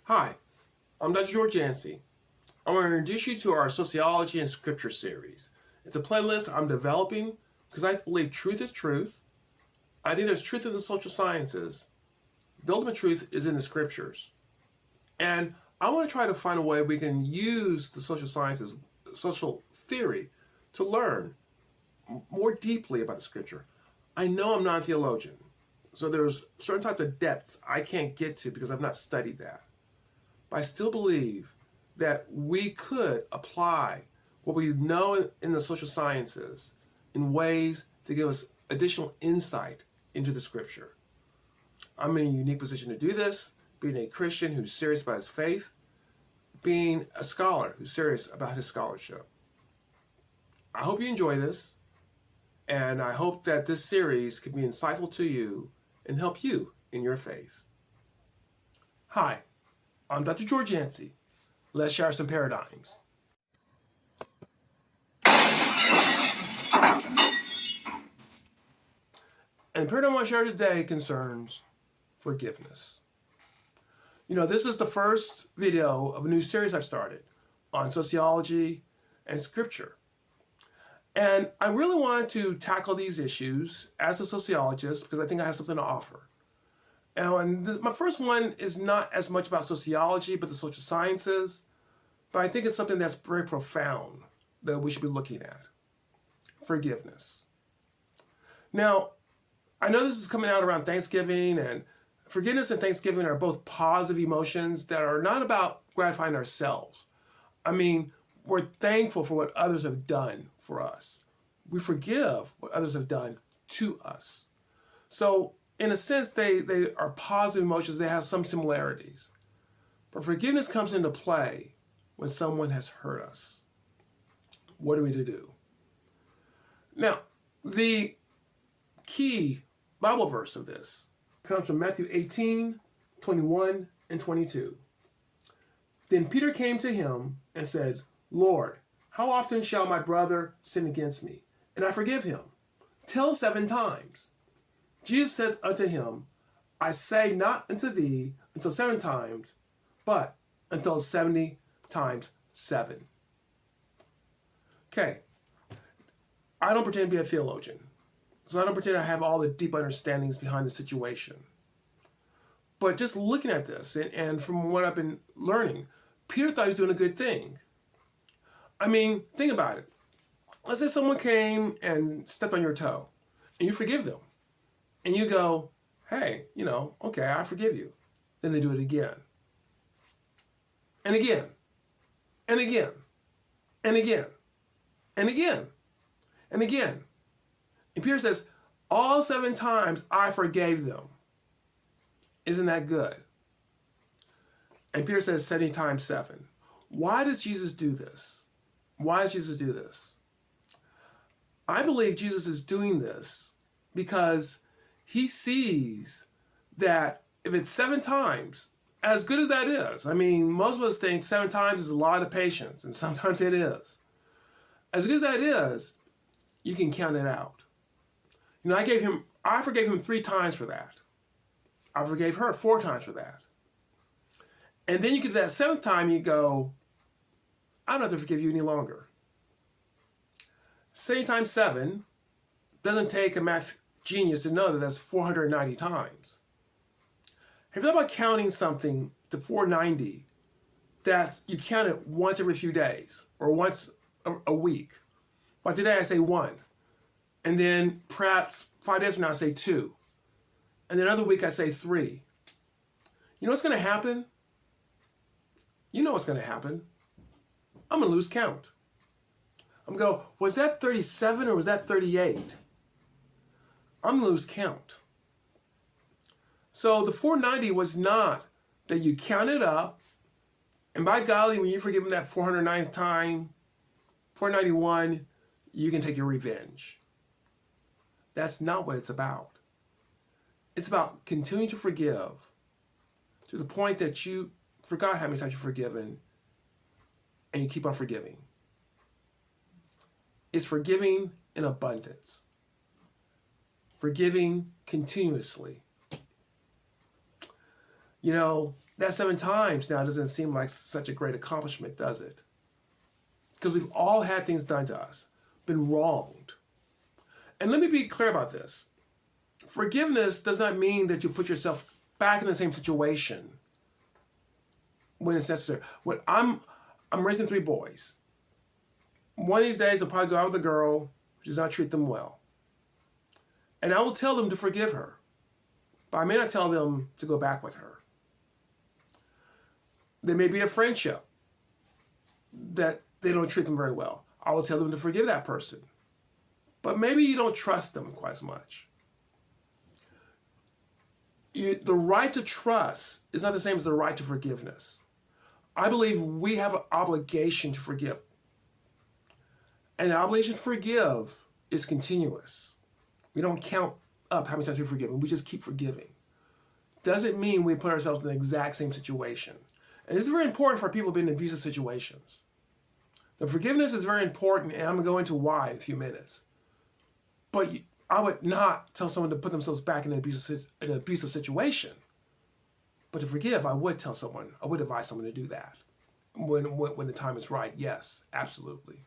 Hi, I'm Dr. George Yancey. I want to introduce you to our Sociology and Scripture series. It's a playlist I'm developing because I believe truth is truth. I think there's truth in the social sciences. The ultimate truth is in the scriptures. And I want to try to find a way we can use the social sciences, social theory, to learn more deeply about the scripture. I know I'm not a theologian, so there's certain types of depths I can't get to because I've not studied that. But I still believe that we could apply what we know in the social sciences in ways to give us additional insight into the scripture. I'm in a unique position to do this, being a Christian who's serious about his faith, being a scholar who's serious about his scholarship. I hope you enjoy this, and I hope that this series can be insightful to you and help you in your faith. Hi, I'm Dr. George Yancey. Let's share some paradigms. And the paradigm I want to share today concerns forgiveness. You know, this is the first video of a new series I've started on sociology and scripture. And I really wanted to tackle these issues as a sociologist because I think I have something to offer. And my first one is not as much about sociology, but the social sciences. But I think it's something that's very profound that we should be looking at. Forgiveness. Now, I know this is coming out around Thanksgiving, and forgiveness and Thanksgiving are both positive emotions that are not about gratifying ourselves. I mean, we're thankful for what others have done for us. We forgive what others have done to us. So, in a sense, they are positive emotions. They have some similarities. But forgiveness comes into play when someone has hurt us. What are we to do? Now, the key Bible verse of this comes from Matthew 18, 21, and 22. Then Peter came to him and said, Lord, how often shall my brother sin against me, and I forgive him? Till 7 times. Jesus said unto him, I say not unto thee until 7 times, but until 70 times 7. Okay. I don't pretend to be a theologian. So I don't pretend I have all the deep understandings behind the situation. But just looking at this, and from what I've been learning, Peter thought he was doing a good thing. I mean, think about it. Let's say someone came and stepped on your toe, and you forgive them. And you go, hey, okay, I forgive you. Then they do it again. And again. And again. And again. And again. And again. And Peter says, all 7 times I forgave them. Isn't that good? And Peter says 70 times 7. Why does Jesus do this? Why does Jesus do this? I believe Jesus is doing this because he sees that if it's 7 times, as good as that is, I mean, most of us think 7 times is a lot of patience, and sometimes it is. As good as that is, you can count it out. I forgave him 3 times for that. I forgave her 4 times for that. And then you get to that 7th time, you go, I don't have to forgive you any longer. 70 times 7 doesn't take a math genius to know that that's 490 times. Have you thought about counting something to 490 that you count it once every few days or once a week? But today I say 1. And then perhaps 5 days from now I say 2. And then another week I say 3. You know what's going to happen? You know what's going to happen. I'm going to lose count. I'm going to go, was that 37 or was that 38? I'm going to lose count. So the 490 was not that you counted up, and by golly, when you forgive him that 409th time, 491, you can take your revenge. That's not what it's about. It's about continuing to forgive to the point that you forgot how many times you've forgiven, and you keep on forgiving. It's forgiving in abundance. Forgiving continuously. that 7 times now doesn't seem like such a great accomplishment, does it? Because we've all had things done to us, been wronged. And let me be clear about this. Forgiveness does not mean that you put yourself back in the same situation when it's necessary. When I'm raising 3 boys. One of these days, I'll probably go out with a girl who does not treat them well. And I will tell them to forgive her. But I may not tell them to go back with her. There may be a friendship that they don't treat them very well. I will tell them to forgive that person. But maybe you don't trust them quite as much. The right to trust is not the same as the right to forgiveness. I believe we have an obligation to forgive. And the obligation to forgive is continuous. We don't count up how many times we forgive, we just keep forgiving. Doesn't mean we put ourselves in the exact same situation. And this is very important for people being in abusive situations. The forgiveness is very important, and I'm going to go into why in a few minutes. But I would not tell someone to put themselves back in an abusive situation. But to forgive, I would tell someone, I would advise someone to do that when the time is right. Yes, absolutely.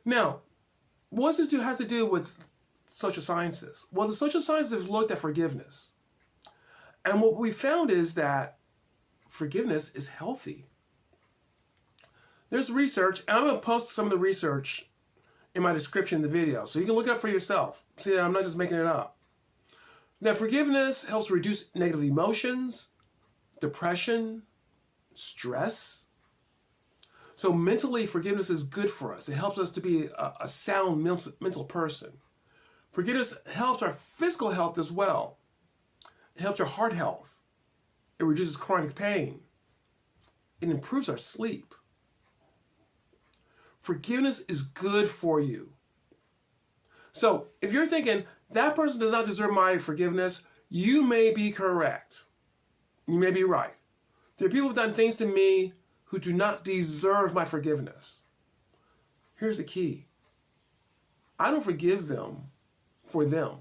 Now, what does this have to do with social sciences? Well, the social sciences have looked at forgiveness. And what we found is that forgiveness is healthy. There's research, and I'm going to post some of the research in my description in the video, so you can look it up for yourself. See, I'm not just making it up. Now, forgiveness helps reduce negative emotions, depression, stress. So mentally, forgiveness is good for us. It helps us to be a sound mental person. Forgiveness helps our physical health as well. It helps our heart health. It reduces chronic pain. It improves our sleep. Forgiveness is good for you. So if you're thinking, that person does not deserve my forgiveness, you may be correct. You may be right. There are people who have done things to me who do not deserve my forgiveness. Here's the key. I don't forgive them for them,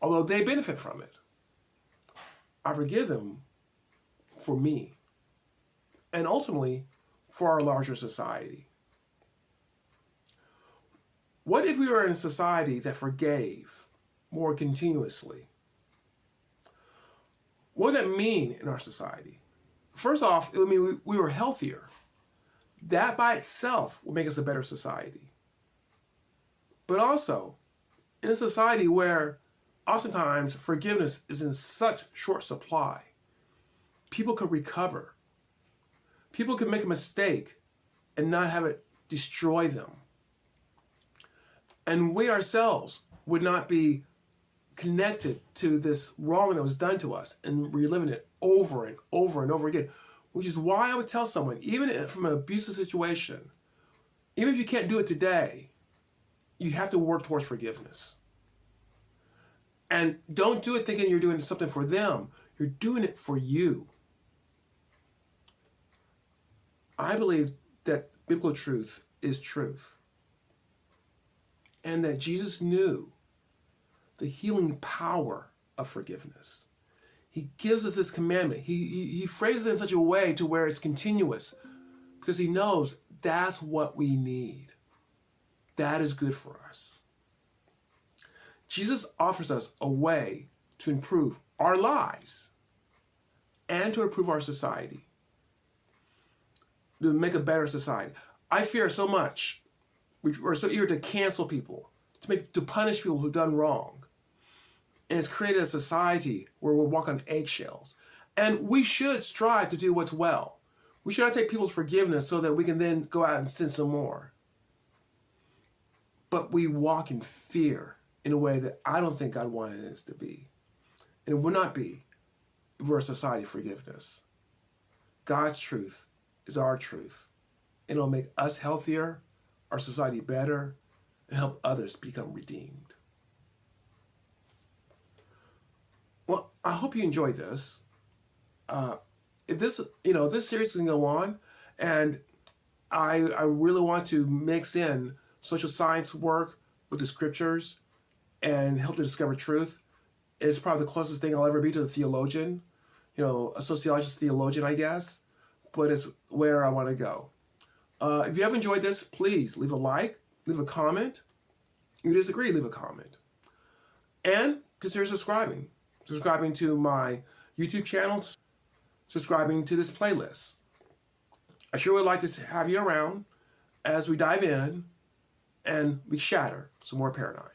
although they benefit from it. I forgive them for me, and ultimately for our larger society. What if we were in a society that forgave more continuously? What would that mean in our society? First off, it would mean we were healthier. That by itself would make us a better society. But also, in a society where oftentimes forgiveness is in such short supply, people could recover. People could make a mistake and not have it destroy them. And we ourselves would not be connected to this wrong that was done to us and reliving it over and over and over again, which is why I would tell someone, even from an abusive situation, even if you can't do it today, you have to work towards forgiveness. And don't do it thinking you're doing something for them. You're doing it for you. I believe that biblical truth is truth. And that Jesus knew the healing power of forgiveness. He gives us this commandment. He phrases it in such a way to where it's continuous, because he knows that's what we need. That is good for us. Jesus offers us a way to improve our lives and to improve our society, to make a better society. I fear so much. We're so eager to cancel people, to punish people who've done wrong. And it's created a society where we'll walk on eggshells. And we should strive to do what's well. We should not take people's forgiveness so that we can then go out and sin some more. But we walk in fear in a way that I don't think God wanted us to be. And it would not be if we're a society of forgiveness. God's truth is our truth. And it'll make us healthier, our society better, and help others become redeemed. Well, I hope you enjoyed this. If this series is going to go on, and I really want to mix in social science work with the scriptures and help to discover truth. It's probably the closest thing I'll ever be to the theologian. a sociologist, theologian, I guess, but it's where I want to go. If you have enjoyed this, please leave a like, leave a comment. If you disagree, leave a comment. And consider subscribing. Subscribing to my YouTube channel, subscribing to this playlist. I sure would like to have you around as we dive in and we shatter some more paradigms.